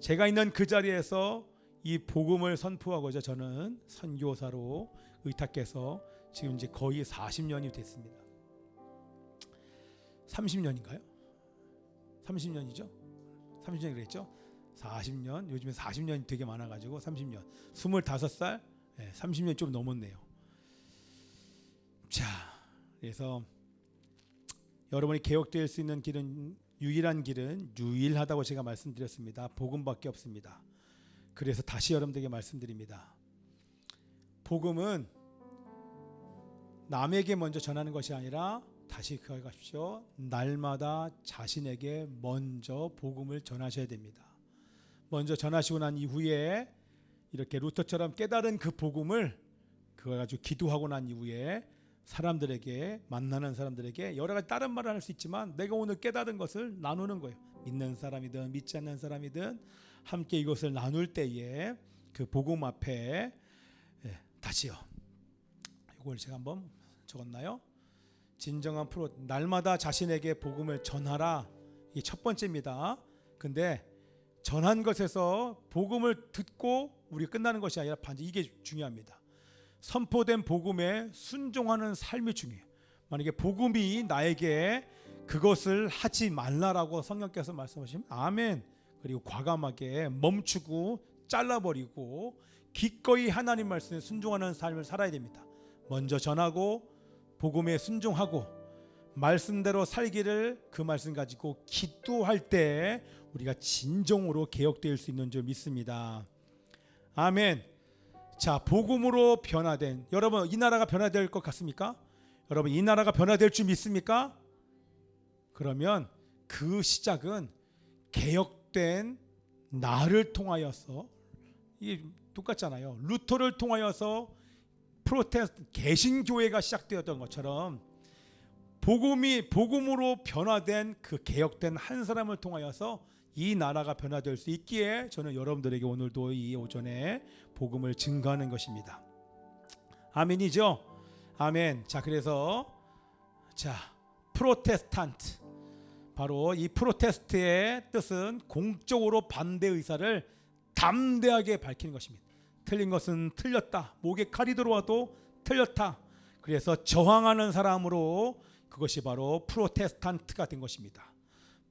제가 있는 그 자리에서 이 복음을 선포하고자 저는 선교사로 의탁해서 지금 이제 거의 40년이 됐습니다. 30년인가요? 30년이죠? 30년 그랬죠? 40년, 요즘에 40년이 되게 많아가지고 30년 25살 30년 좀 넘었네요. 자, 그래서 여러분이 개혁될 수 있는 길은 유일한 길은 유일하다고 제가 말씀드렸습니다. 복음밖에 없습니다. 그래서 다시 여러분들에게 말씀드립니다. 복음은 남에게 먼저 전하는 것이 아니라 다시 그걸 가십시오. 날마다 자신에게 먼저 복음을 전하셔야 됩니다. 먼저 전하시고 난 이후에 이렇게 루터처럼 깨달은 그 복음을 그걸 가지고 기도하고 난 이후에 사람들에게 만나는 사람들에게 여러 가지 다른 말을 할 수 있지만 내가 오늘 깨달은 것을 나누는 거예요. 믿는 사람이든 믿지 않는 사람이든 함께 이것을 나눌 때에 그 복음 앞에 다시요. 이걸 제가 한번 적었나요? 진정한 날마다 자신에게 복음을 전하라. 이게 첫 번째입니다. 근데 전한 것에서 복음을 듣고 우리 끝나는 것이 아니라 반드시 이게 중요합니다. 선포된 복음에 순종하는 삶이 중요해요. 만약에 복음이 나에게 그것을 하지 말라라고 성령께서 말씀하시면 아멘. 그리고 과감하게 멈추고 잘라버리고 기꺼이 하나님 말씀에 순종하는 삶을 살아야 됩니다. 먼저 전하고 복음에 순종하고 말씀대로 살기를 그 말씀 가지고 기도할 때 우리가 진정으로 개혁될 수 있는 줄 믿습니다. 아멘. 자, 복음으로 변화된 여러분, 이 나라가 변화될 것 같습니까? 여러분, 이 나라가 변화될 줄 믿습니까? 그러면 그 시작은 개혁된 나를 통하여서, 이게 똑같잖아요. 루터를 통하여서 프로테스탄트 개신교회가 시작되었던 것처럼 복음으로 변화된 그 개혁된 한 사람을 통하여서 이 나라가 변화될 수 있기에 저는 여러분들에게 오늘도 이 오전에 복음을 증거하는 것입니다. 아멘이죠? 아멘. 자, 그래서 프로테스탄트, 바로 이 프로테스트의 뜻은 공적으로 반대 의사를 담대하게 밝히는 것입니다. 틀린 것은 틀렸다. 목에 칼이 들어와도 틀렸다. 그래서 저항하는 사람으로, 그것이 바로 프로테스탄트가 된 것입니다.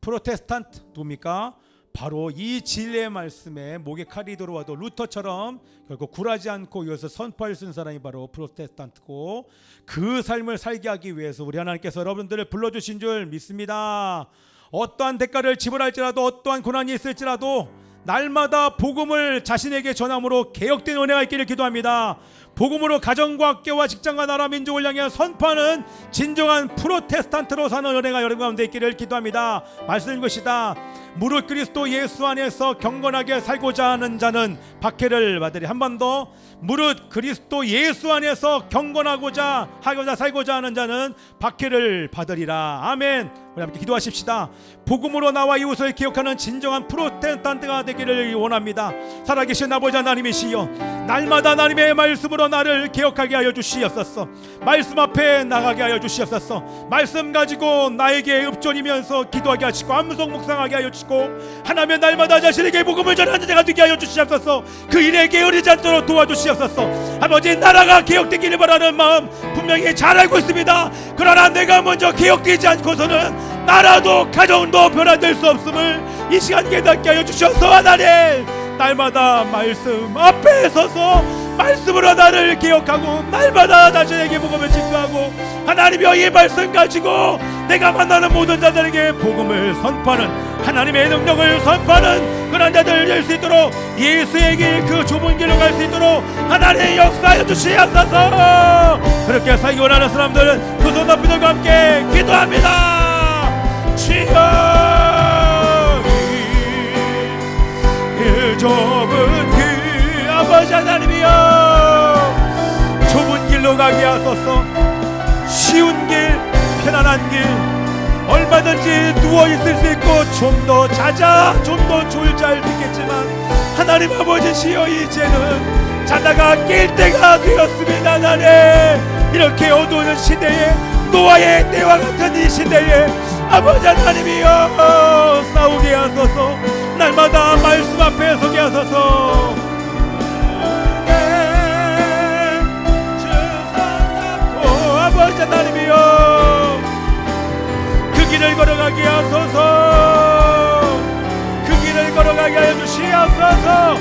프로테스탄트 누굽니까? 바로 이 진리의 말씀에 목에 칼이 들어와도 루터처럼 결국 굴하지 않고 이것을 선포할 수 있는 사람이 바로 프로테스탄트고, 그 삶을 살게 하기 위해서 우리 하나님께서 여러분들을 불러주신 줄 믿습니다. 어떠한 대가를 지불할지라도, 어떠한 고난이 있을지라도 날마다 복음을 자신에게 전함으로 개혁된 은혜가 있기를 기도합니다. 복음으로 가정과 학교와 직장과 나라 민족을 향해 선포하는 진정한 프로테스탄트로 사는 은혜가 여러분 가운데 있기를 기도합니다. 말씀인 것이다. 무릇 그리스도 예수 안에서 경건하게 살고자 하는 자는 박해를 받으리. 한 번 더. 무릇 그리스도 예수 안에서 경건하고자 살고자 하는 자는 박해를 받으리라. 아멘. 우리 함께 기도하십시다. 복음으로 나와 이웃을 기억하는 진정한 프로테스탄트가 되기를 원합니다. 살아계신 아버지 하나님이시여, 날마다 하나님의 말씀으로 나를 기억하게 하여 주시옵소서. 말씀 앞에 나가게 하여 주시옵소서. 말씀 가지고 나에게 읊조리면서 기도하게 하시고 암송 묵상하게 하여 주시고, 하나님의 날마다 자신에게 복음을 전하는 자가 되게 하여 주시옵소서. 그 일에 게으르지 않도록 도와주시옵소서. 아버지, 나라가 개혁되기를 바라는 마음 분명히 잘 알고 있습니다. 그러나 내가 먼저 개혁되지 않고서는 나라도 가정도 변화될 수 없음을 이 시간 깨닫게 하여 주셔서, 하나님 날마다 말씀 앞에 서서 말씀으로 나를 기억하고 날마다 자신에게 복음을 증거하고, 하나님이여 이 말씀 가지고 내가 만나는 모든 자들에게 복음을 선포하는, 하나님의 능력을 선포하는 그런 자들 될 수 있도록, 예수의 길 그 좁은 길로 갈 수 있도록 하나님 역사하여 주시옵소서. 그렇게 살기 원하는 사람들은 두 손 높이 들고 함께 기도합니다. 주여, 그 좁은 길, 아버지 하나님이여, 좁은 길로 가게 하소서. 쉬운 길, 편안한 길, 얼마든지 누워있을 수 있고 좀 더 자자, 좀 더 졸잘 있겠지만, 하나님 아버지시여, 이제는 자다가 깰 때가 되었습니다. 하나님, 이렇게 어두운 시대에, 노아의 때와 같은 이 시대에 아버지 하나님이여, 싸우게 하소서. 날마다 말씀 앞에 서게 하소서. 아버지 하나님이여, 그 길을 걸어가게 하소서. 그 길을 걸어가게 하여 주시옵소서.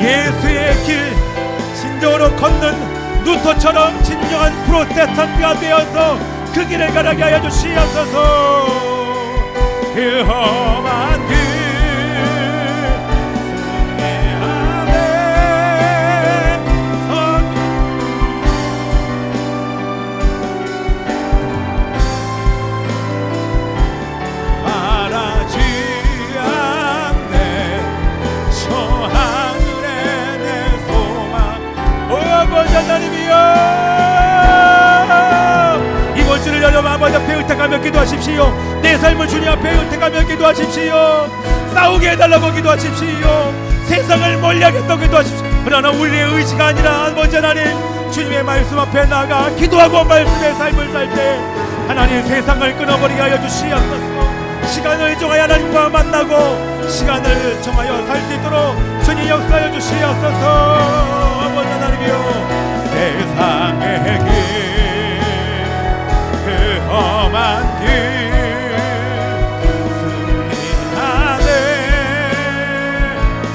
예수의 길 진정으로 걷는 루터처럼 진정한 프로테스탄트가 되어서 그 길을 걸어가게 하여 주시옵소서. 그 험한 길 하나님이여, 이번 주를 여러분 아버지 앞에 의탁하며 기도하십시오. 내 삶을 주님 앞에 의탁하며 기도하십시오. 싸우게 해달라고 기도하십시오. 세상을 멀리하겠다고 기도하십시오. 그러나 우리의 의지가 아니라 아니라 아버지 하나님, 주님의 말씀 앞에 나가 기도하고 말씀의 삶을 살 때, 하나님 역사여 주시옵소서. 하나님 하나님 세상을 끊어버리게 하여 주시옵소서. 시간을 정하여 하나님과 만나고 시간을 정하여 살 수 있도록 주님 역사하여 주시옵소서. 아버지 하나님이여, 세상의 길, 그 험한 길 승리하네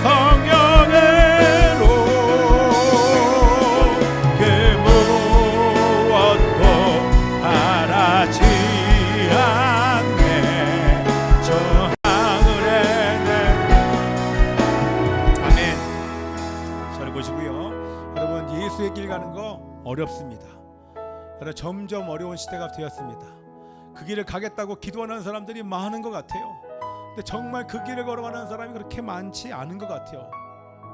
성령으로. 그 무엇도 바라지 않네 저 하늘에는. 아멘. 저를 보시고요. 여러분, 예수의 길 가는 거 어렵습니다. 여러분, 점점 어려운 시대가 되었습니다. 그 길을 가겠다고 기도하는 사람들이 많은 것 같아요. 근데 정말 그 길을 걸어가는 사람이 그렇게 많지 않은 것 같아요.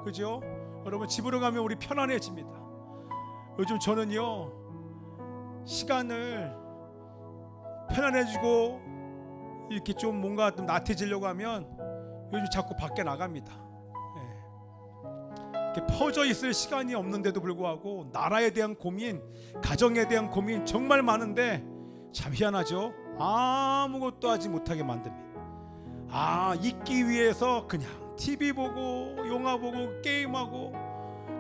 그죠? 여러분, 집으로 가면 우리 편안해집니다. 요즘 저는요, 시간을 편안해지고 이렇게 좀 뭔가 좀 나태해지려고 하면 요즘 자꾸 밖에 나갑니다. 이렇게 퍼져 있을 시간이 없는데도 불구하고 나라에 대한 고민, 가정에 대한 고민 정말 많은데 참 희한하죠. 아무것도 하지 못하게 만듭니다. 있기 위해서 그냥 TV 보고 영화 보고 게임하고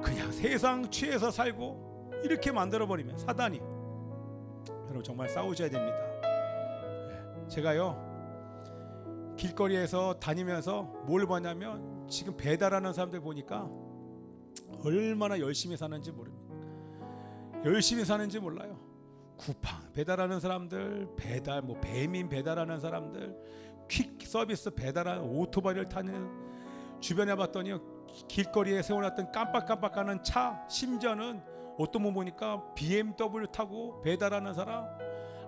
그냥 세상 취해서 살고 이렇게 만들어버리면 사단이, 여러분 정말 싸우셔야 됩니다. 제가요, 길거리에서 다니면서 뭘 보냐면 지금 배달하는 사람들 보니까 얼마나 열심히 사는지 모릅니다. 열심히 사는지 몰라요. 쿠팡 배달하는 사람들, 배달 배민 배달하는 사람들, 퀵 서비스 배달하는, 오토바이를 타는, 주변에 봤더니 길거리에 세워놨던 깜빡깜빡하는 차, 심지어는 어떤 분 보니까 BMW 타고 배달하는 사람,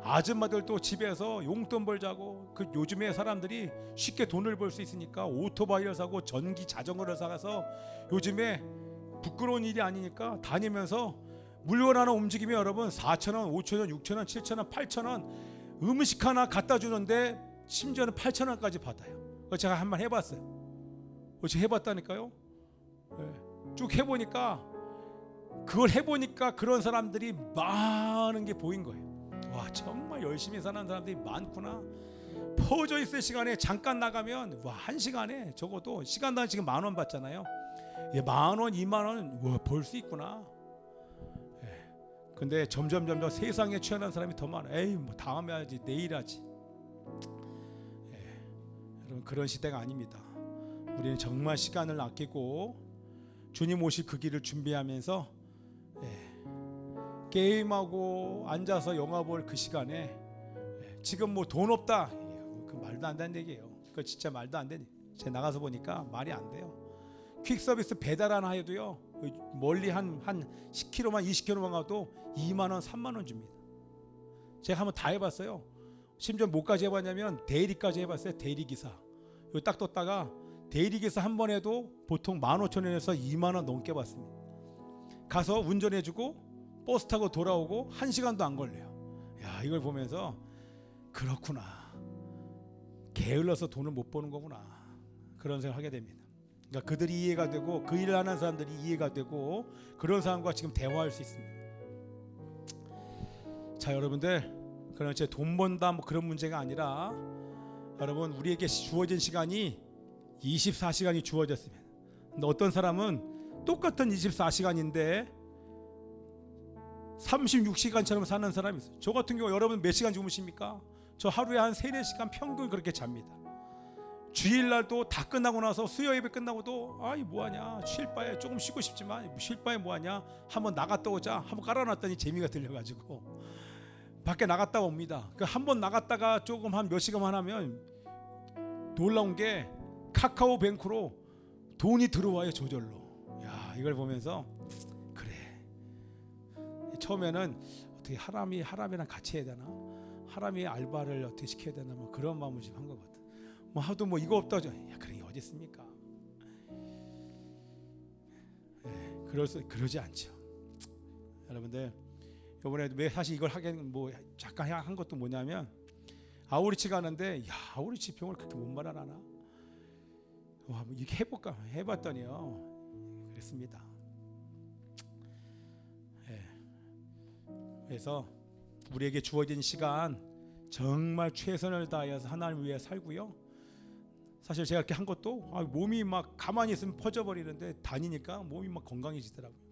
아줌마들도 집에서 용돈 벌자고 그 요즘에 사람들이 쉽게 돈을 벌 수 있으니까 오토바이를 사고 전기 자전거를 사서 요즘에 부끄러운 일이 아니니까 다니면서 물건 하나 움직이면 여러분 4,000원, 5,000원, 6,000원, 7,000원, 8,000원 음식 하나 갖다 주는데 심지어는 8,000원까지 받아요. 제가 한번 해봤어요. 제가 해봤다니까요. 쭉 해보니까 그런 사람들이 많은 게 보인 거예요. 와, 정말 열심히 사는 사람들이 많구나. 퍼져 있을 시간에 잠깐 나가면 한 시간에 적어도 시간당 지금 10,000원 받잖아요. 10,000원, 20,000원 벌 수 있구나. 근데 점점 세상에 취하는 사람이 더 많아. 다음에 하지, 내일 하지. 여러분, 그런 시대가 아닙니다. 우리는 정말 시간을 아끼고 주님 오실 그 길을 준비하면서 게임하고 앉아서 영화 볼 그 시간에 지금 돈 없다, 그 말도 안 되는 얘기예요. 그거 진짜 말도 안 되는. 제가 나가서 보니까 말이 안 돼요. 퀵 서비스 배달 하나 해도요, 멀리 한 10km만 20km만 가도 20,000원, 30,000원 줍니다. 제가 한번 다 해봤어요. 심지어 뭐까지 해봤냐면 대리까지 해봤어요. 대리기사 여기 딱 떴다가 대리기사 한 번 해도 보통 15,000원에서 20,000원 넘게 받습니다. 가서 운전해주고 버스 타고 돌아오고 1시간도 안 걸려요. 야, 이걸 보면서 그렇구나, 게을러서 돈을 못 버는 거구나, 그런 생각을 하게 됩니다. 그러니까 그들이 이해가 되고 그 일을 하는 사람들이 이해가 되고 그런 사람과 지금 대화할 수 있습니다. 자, 여러분들, 그런 제 돈 번다 그런 문제가 아니라 여러분, 우리에게 주어진 시간이 24시간이 주어졌습니다. 근데 어떤 사람은 똑같은 24시간인데 36시간처럼 사는 사람이 있어요. 저 같은 경우 여러분 몇 시간 주무십니까? 저 하루에 한 3-4시간 평균 그렇게 잡니다. 주일날도 다 끝나고 나서 수요 예배 끝나고도 뭐하냐, 쉴 바에 조금 쉬고 싶지만 쉴 바에 뭐하냐, 한번 나갔다 오자 한번 깔아놨더니 재미가 들려가지고 밖에 나갔다 옵니다. 한번 나갔다가 조금 한 몇 시간만 하면 놀라운 게 카카오뱅크로 돈이 들어와요, 저절로. 야, 이걸 보면서 그래, 처음에는 어떻게 하람이랑 같이 해야 되나, 하람이 알바를 어떻게 시켜야 되나, 그런 마음을 지금 한 것 같아. 하도 이거 없다 하죠. 야, 그런 게 어디 있습니까? 그러지 않죠. 여러분들, 이번에 왜 사실 이걸 하긴 잠깐 한 것도 뭐냐면, 아우리치 가는데 아우리치 병을 그렇게 못 말하나? 이렇게 해볼까 해봤더니요, 그랬습니다. 그래서 우리에게 주어진 시간 정말 최선을 다해서 하나님 위해 살고요. 사실 제가 이렇게 한 것도 몸이 막 가만히 있으면 퍼져버리는데 다니니까 몸이 막 건강해지더라고요.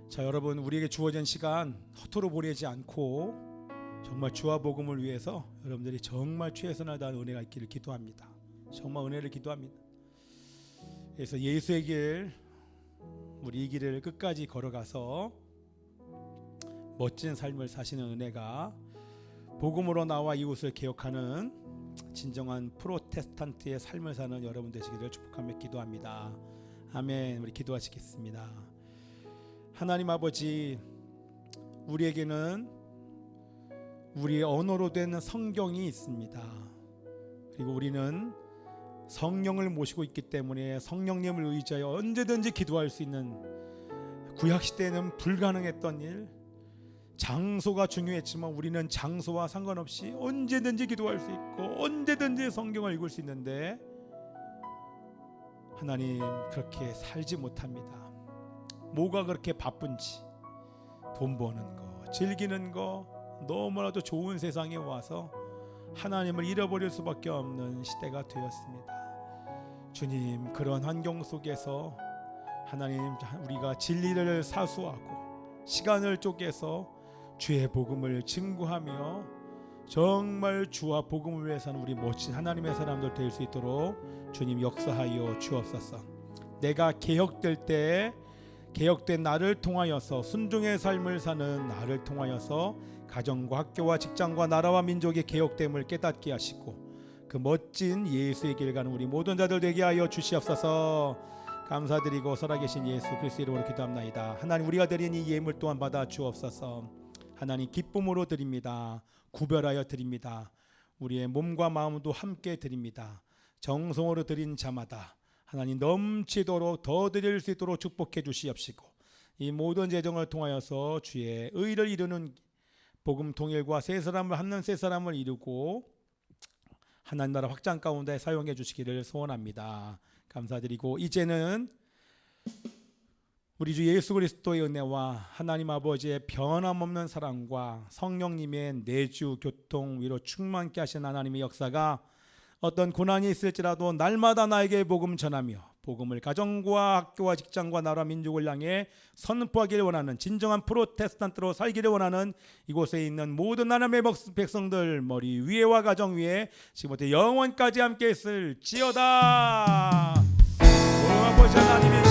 자, 여러분, 우리에게 주어진 시간 허투루 보내지 않고 정말 주와 복음을 위해서 여러분들이 정말 최선을 다하는 은혜가 있기를 기도합니다. 정말 은혜를 기도합니다. 그래서 예수의 길, 우리 이 길을 끝까지 걸어가서 멋진 삶을 사시는 은혜가 복음으로 나와 이웃을 개혁하는 진정한 프로테스탄트의 삶을 사는 여러분 되시기를 축복하며 기도합니다. 아멘. 우리 기도하시겠습니다. 하나님 아버지, 우리에게는 우리의 언어로 된 성경이 있습니다. 그리고 우리는 성령을 모시고 있기 때문에 성령님을 의지하여 언제든지 기도할 수 있는, 구약시대에는 불가능했던 일, 장소가 중요했지만 우리는 장소와 상관없이 언제든지 기도할 수 있고 언제든지 성경을 읽을 수 있는데 하나님, 그렇게 살지 못합니다. 뭐가 그렇게 바쁜지, 돈 버는 거, 즐기는 거, 너무나도 좋은 세상에 와서 하나님을 잃어버릴 수밖에 없는 시대가 되었습니다. 주님, 그런 환경 속에서 하나님, 우리가 진리를 사수하고 시간을 쪼개서 주의 복음을 증거하며 정말 주와 복음을 위해 사는 우리 멋진 하나님의 사람들 될 수 있도록 주님 역사하여 주옵소서. 내가 개혁될 때 개혁된 나를 통하여서 순종의 삶을 사는 나를 통하여서 가정과 학교와 직장과 나라와 민족의 개혁됨을 깨닫게 하시고 그 멋진 예수의 길 가는 우리 모든 자들 되게 하여 주시옵소서. 감사드리고 살아계신 예수 그리스도 이름으로 기도합나이다. 하나님, 우리가 드린 이 예물 또한 받아 주옵소서. 하나님, 기쁨으로 드립니다. 구별하여 드립니다. 우리의 몸과 마음도 함께 드립니다. 정성으로 드린 자마다 하나님 넘치도록 더 드릴 수 있도록 축복해 주시옵시고 이 모든 재정을 통하여서 주의 의를 이루는 복음 통일과 새 사람을 합는 새 사람을 이루고 하나님 나라 확장 가운데 사용해 주시기를 소원합니다. 감사드리고 이제는 우리 주 예수 그리스도의 은혜와 하나님 아버지의 변함없는 사랑과 성령님의 내주 교통 위로 충만케 하신 하나님의 역사가 어떤 고난이 있을지라도 날마다 나에게 복음 전하며 복음을 가정과 학교와 직장과 나라 민족을 향해 선포하기를 원하는 진정한 프로테스탄트로 살기를 원하는 이곳에 있는 모든 하나님의 백성들 머리 위에와 가정 위에 지금부터 영원까지 함께 있을지어다. 아버지 하나님의